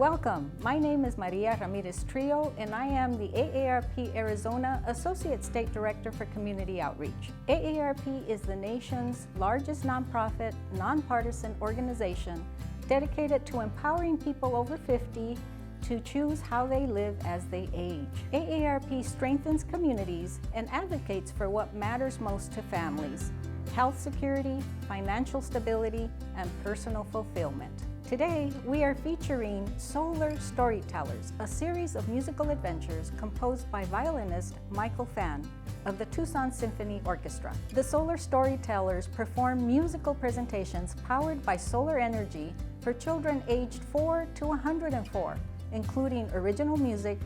welcome. My name is Maria Ramirez Trio, and I am the AARP Arizona Associate State Director for Community Outreach. AARP is the nation's largest nonprofit, nonpartisan organization dedicated to empowering people over 50 to choose how they live as they age. AARP strengthens communities and advocates for what matters most to families: health security, financial stability, and personal fulfillment. Today, we are featuring Solar Storytellers, a series of musical adventures composed by violinist Michael Fan of the Tucson Symphony Orchestra. The Solar Storytellers perform musical presentations powered by solar energy for children aged 4 to 104, including original music,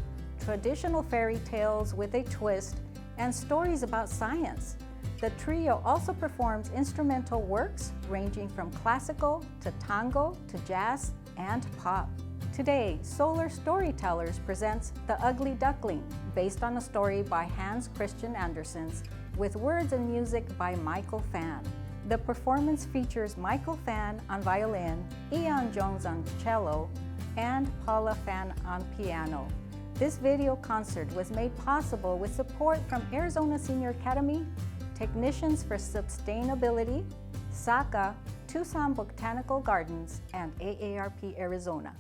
traditional fairy tales with a twist, and stories about science. The trio also performs instrumental works ranging from classical to tango to jazz and pop. Today, Solar Storytellers presents The Ugly Duckling, based on a story by Hans Christian Andersen, with words and music by Michael Fan. The performance features Michael Fan on violin, Ian Jones on cello, and Paula Fan on piano. This video concert was made possible with support from Arizona Senior Academy, Technicians for Sustainability, SACA, Tucson Botanical Gardens, and AARP Arizona.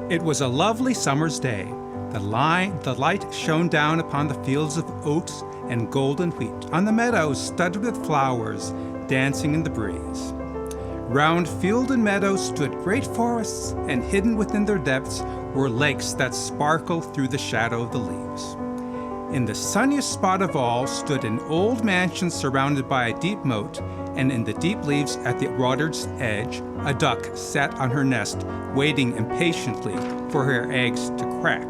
It was a lovely summer's day. The light shone down upon the fields of oats and golden wheat, on the meadows studded with flowers dancing in the breeze. Round field and meadow stood great forests, and hidden within their depths were lakes that sparkled through the shadow of the leaves. In the sunniest spot of all stood an old mansion surrounded by a deep moat, and in the deep leaves at the water's edge, a duck sat on her nest, waiting impatiently for her eggs to crack.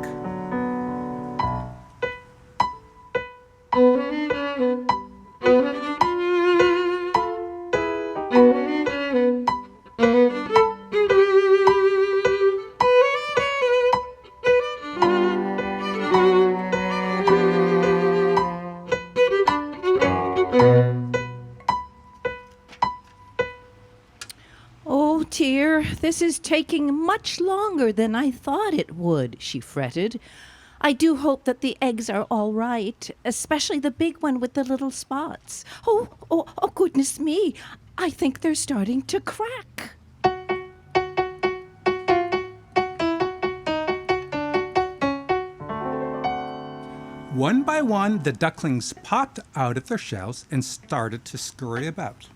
Dear, this is taking much longer than I thought it would, she fretted. I do hope that the eggs are all right, especially the big one with the little spots. Oh, goodness me. I think they're starting to crack. One by one, the ducklings popped out of their shells and started to scurry about.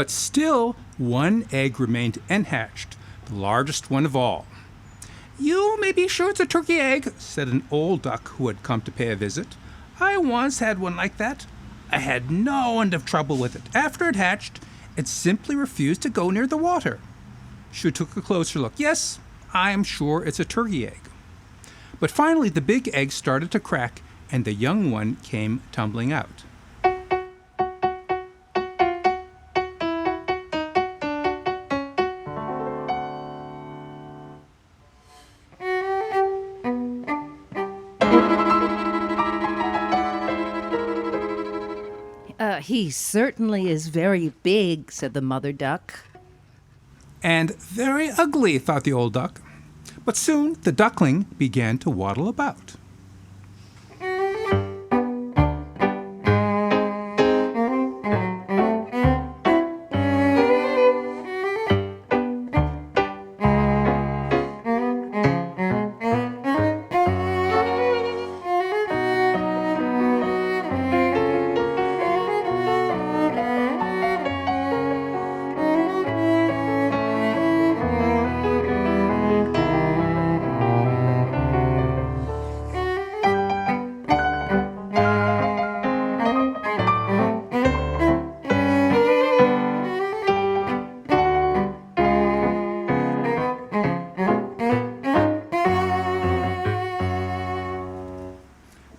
But still, one egg remained unhatched, the largest one of all. "You may be sure it's a turkey egg," said an old duck who had come to pay a visit. "I once had one like that. I had no end of trouble with it. After it hatched, it simply refused to go near the water." She took a closer look. "Yes, I am sure it's a turkey egg." But finally the big egg started to crack, and the young one came tumbling out. He certainly is very big, said the mother duck. "And very ugly," thought the old duck. But soon the duckling began to waddle about.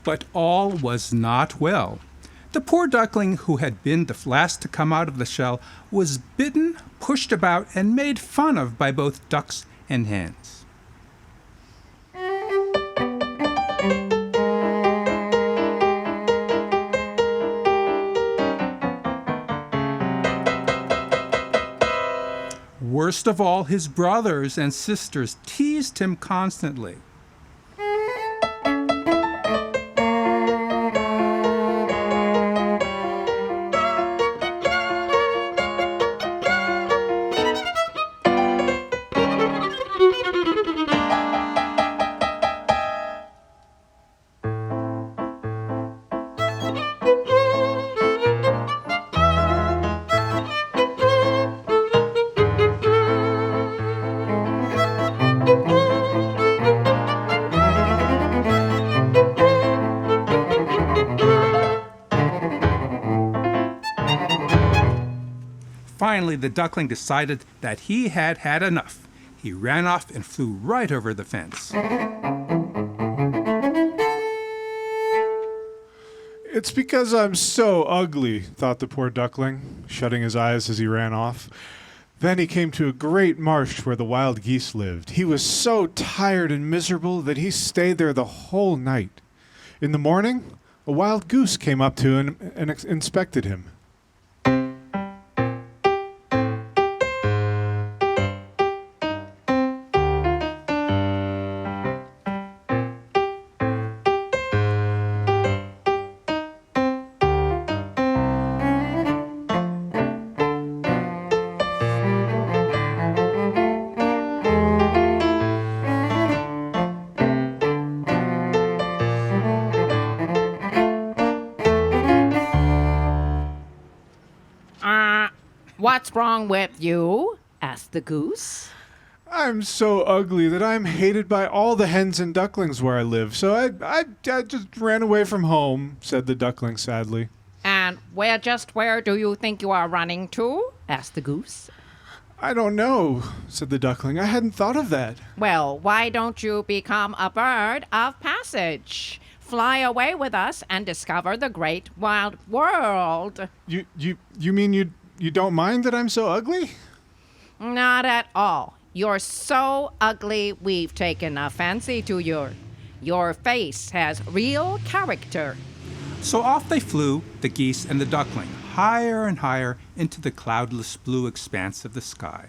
But all was not well. The poor duckling, who had been the last to come out of the shell, was bitten, pushed about, and made fun of by both ducks and hens. Worst of all, his brothers and sisters teased him constantly. Finally, the duckling decided that he had had enough. He ran off and flew right over the fence. "It's because I'm so ugly," thought the poor duckling, shutting his eyes as he ran off. Then he came to a great marsh where the wild geese lived. He was so tired and miserable that he stayed there the whole night. In the morning, a wild goose came up to him and inspected him. What's wrong with you? Asked the goose. "I'm so ugly that I'm hated by all the hens and ducklings where I live, so I just ran away from home," said the duckling sadly. "And where do you think you are running to?" Asked the goose. "I don't know," said the duckling. "I hadn't thought of that." "Well, why don't you become a bird of passage? Fly away with us and discover the great wide world." You mean you don't mind that I'm so ugly?" Not at all. You're so ugly, we've taken a fancy to you. Your face has real character. So off they flew, the geese and the duckling, higher and higher into the cloudless blue expanse of the sky.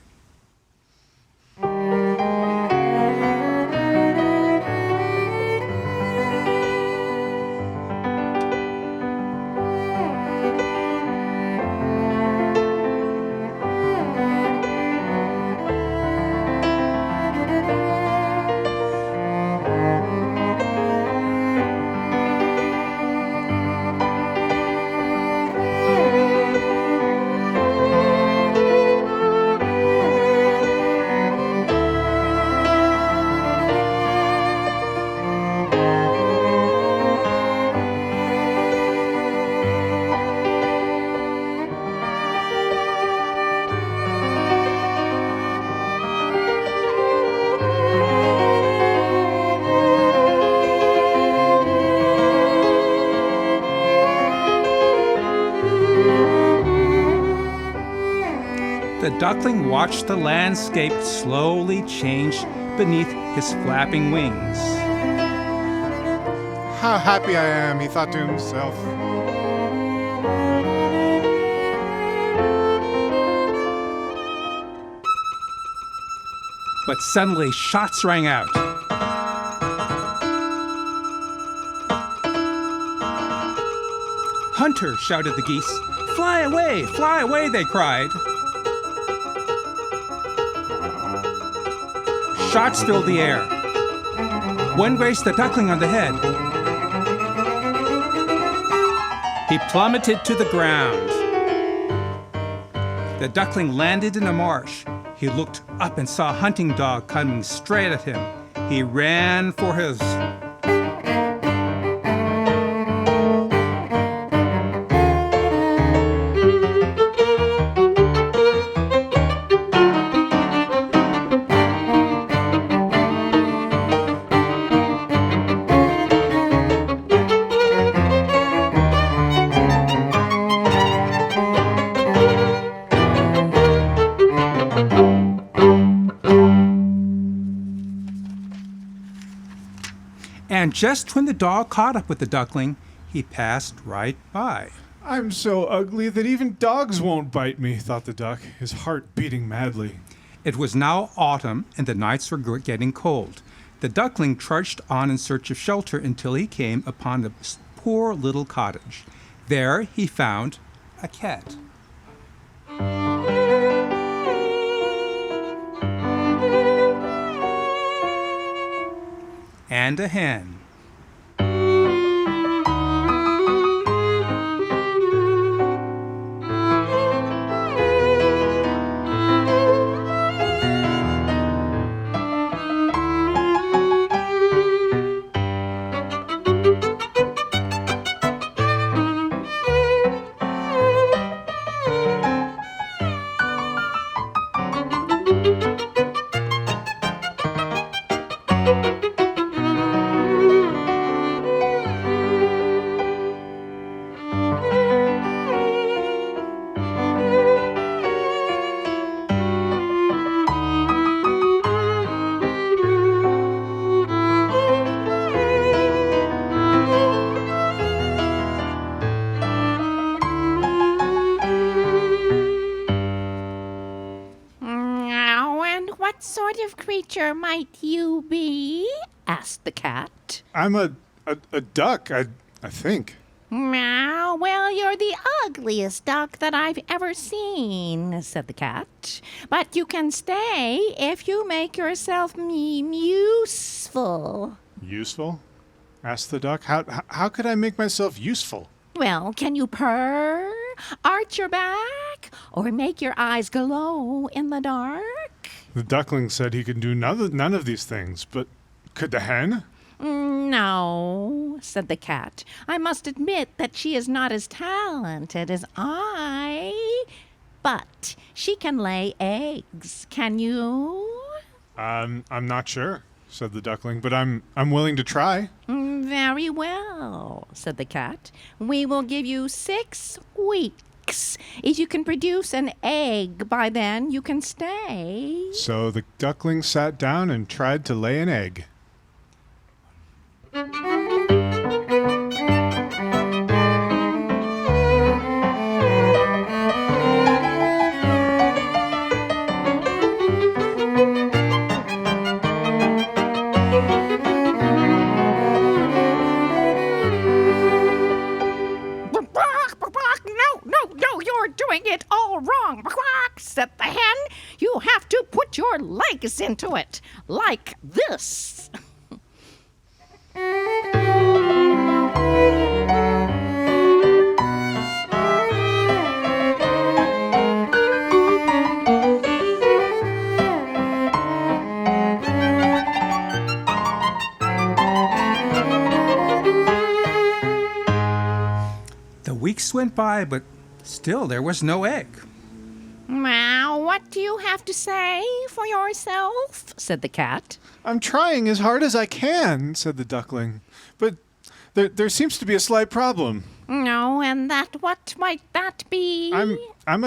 duckling watched the landscape slowly change beneath his flapping wings. How happy I am, he thought to himself. But suddenly shots rang out. "Hunter!" shouted the geese. Fly away, they cried. Shots filled the air. One grazed the duckling on the head. He plummeted to the ground. The duckling landed in a marsh. He looked up and saw a hunting dog coming straight at him. He ran for his... And just when the dog caught up with the duckling, he passed right by. I'm so ugly that even dogs won't bite me, thought the duck, his heart beating madly. It was now autumn, and the nights were getting cold. The duckling trudged on in search of shelter until he came upon a poor little cottage. There he found a cat. And a hen. What sort of creature might you be? Asked the cat. I'm a duck, I think. Meow. Well, you're the ugliest duck that I've ever seen, said the cat. But you can stay if you make yourself useful. Useful? Asked the duck. How could I make myself useful? Well, can you purr, arch your back, or make your eyes glow in the dark? The duckling said he could do none of these things, but could the hen? No, said the cat. I must admit that she is not as talented as I, but she can lay eggs. Can you? I'm not sure, said the duckling, but I'm willing to try. Very well, said the cat. We will give you 6 weeks. If you can produce an egg by then, you can stay. So the duckling sat down and tried to lay an egg. No, you're doing it all wrong, said the hen. You have to put your legs into it, like this. The weeks went by, but still there was no egg. Now, what do you have to say for yourself? Said the cat. I'm trying as hard as I can, said the duckling. But there seems to be a slight problem. No, and what might that be? I'm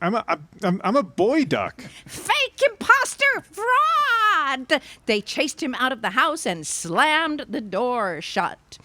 I'm a boy duck. Fake, imposter, fraud! They chased him out of the house and slammed the door shut.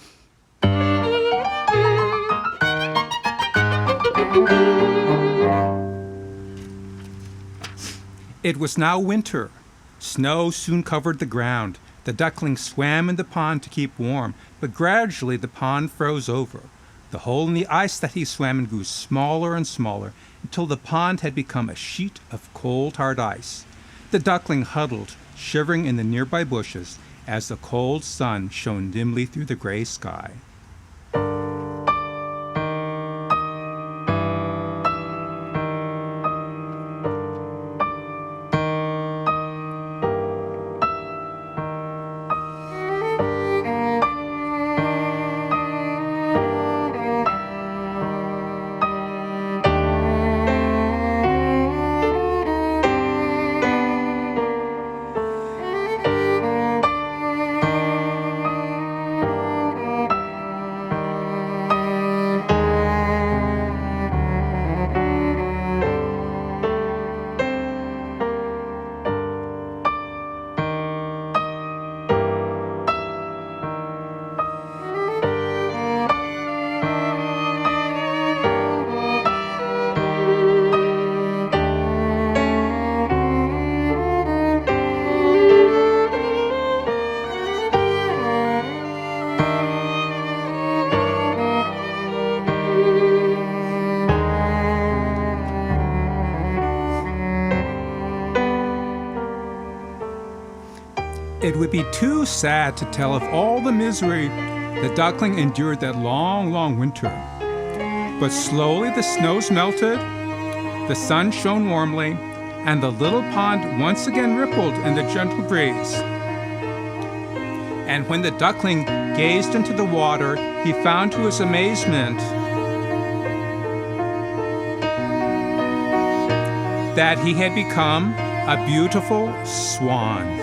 It was now winter. Snow soon covered the ground. The duckling swam in the pond to keep warm, but gradually the pond froze over. The hole in the ice that he swam in grew smaller and smaller until the pond had become a sheet of cold, hard ice. The duckling huddled, shivering in the nearby bushes as the cold sun shone dimly through the gray sky. It would be too sad to tell of all the misery the duckling endured that long, long winter. But slowly the snows melted, the sun shone warmly, and the little pond once again rippled in the gentle breeze. And when the duckling gazed into the water, he found to his amazement that he had become a beautiful swan.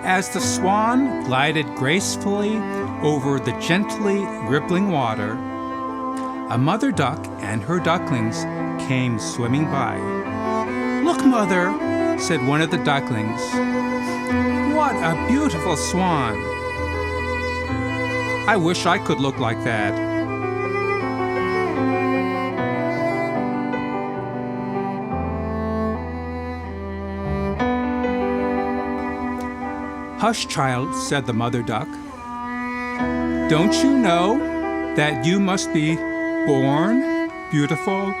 As the swan glided gracefully over the gently rippling water, a mother duck and her ducklings came swimming by. "Look, Mother," said one of the ducklings. "What a beautiful swan! I wish I could look like that." "Hush, child," said the mother duck. "Don't you know that you must be born beautiful